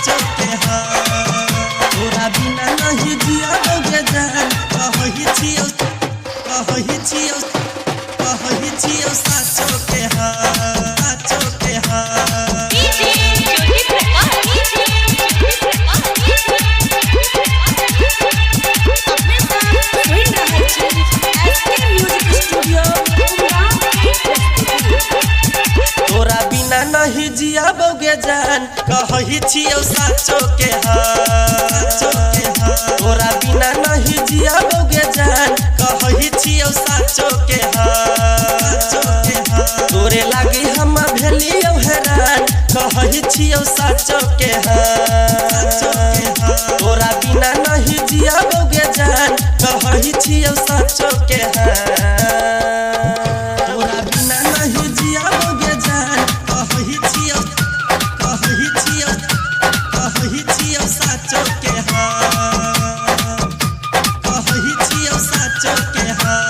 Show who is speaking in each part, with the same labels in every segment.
Speaker 1: साचो के हाँ तोरा बिना नहीं जियाबोगे जान कहही छियो साचो के हाँ साचो के हाँ तोरा बिना नहीं जियाबोगे जान कहही छियो साचो के हाँ तोरा बिना नहीं जियाबोगे जान कहही छियो साचो के हाँ तोरे लागी हम भेलियो हैरान कहही छियो साचो के हाँ तोरा बिना नहीं जियाबोगे जान कहही छियो साचो के हाँ तोरा बिना नहीं जियाबोगे जान कहही छियो साचो के हाँ कहही छियो साचो के हाँ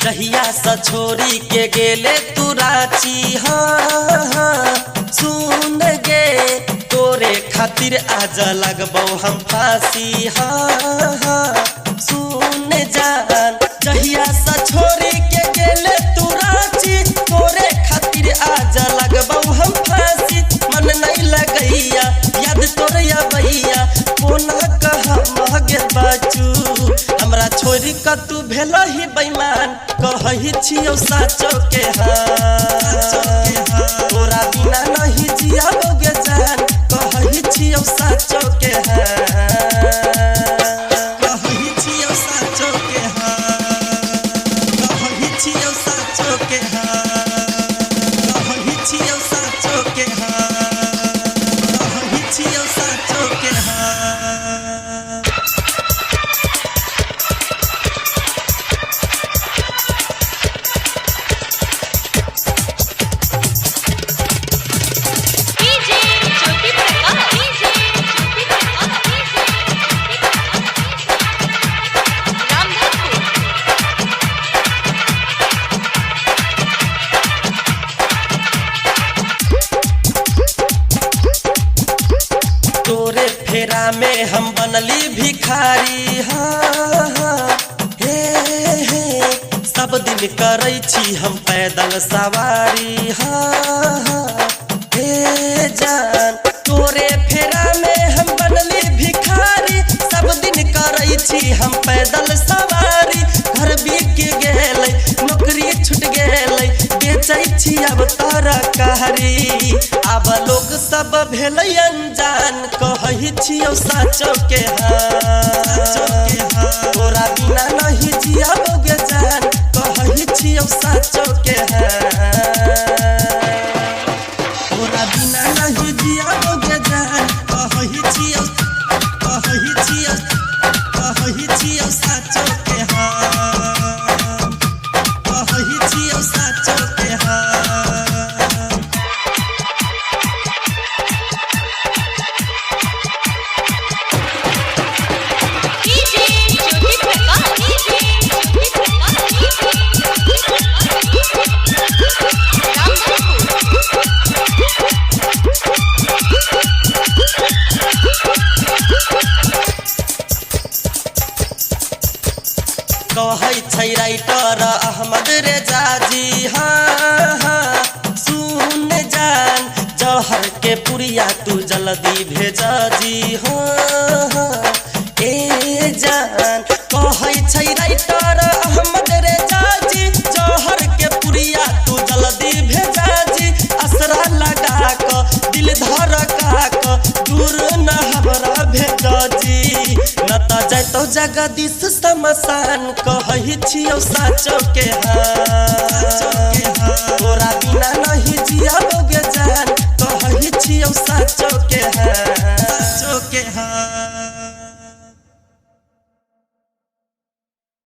Speaker 1: जहिया सा छोरी के गेले तू रांची हाँ सुन गे तोरे खातिर आज लगबो हम फांसी हाँ सुन जान जहिया सा छोरी के गेले तू रांची तोरे खातिर आज लगबो हम फांसी मन नहीं लगैया याद तोरिया भैया कोना कहा महगे बाचू हमरा छोरी का तू भेला ही बेईमान कहही छियो साचो के हाँ तोरा बिना नहीं जियाबोगे जान कहही छियो साचो के हाँ कहही छियो साचो के हाँ कहही छियो साचो के हाँ कहही छियो साचो के हाँ कहही छियो साचो के हाँ तोरे फेरा में हम बनली भिखारी हाँ हे सब दिन करै छी हम पैदल सवारी हाँ हे जान तोरे फेरा में हम बनली भिखारी सब दिन करै छी हम पैदल सवारी घर बिक गेलै नौकरी छूट गेलै बेचै छी अब तरकारी अब लोग सब भेलै अनजान कहही छियो साचो के हाँ तोरा बिना नहीं जियाबोगे जान कहही छियो साचो के हाँ तोरा बिना नहीं जियाबोगे जान कहही छियो साचो के हाँ कहही छियो साचो के हाँ कहै छै राइटर अहमद रेजा जी हाँ सुन जान जहर के पुरिया तू जल्दी भेजा जी हाँ ए जान कहै छै राइटर अहमद रेजा जी जहर के पुरिया तू जल्दी भेजा जी असरा लगा क दिल धड़का क दूर न हमरा भेजा जी न त जैतो जगदीश शमशान कहही छियो साचो के हाँ तोरा बिना नहीं जियाबोगे जान कहही छियो साचो के हाँ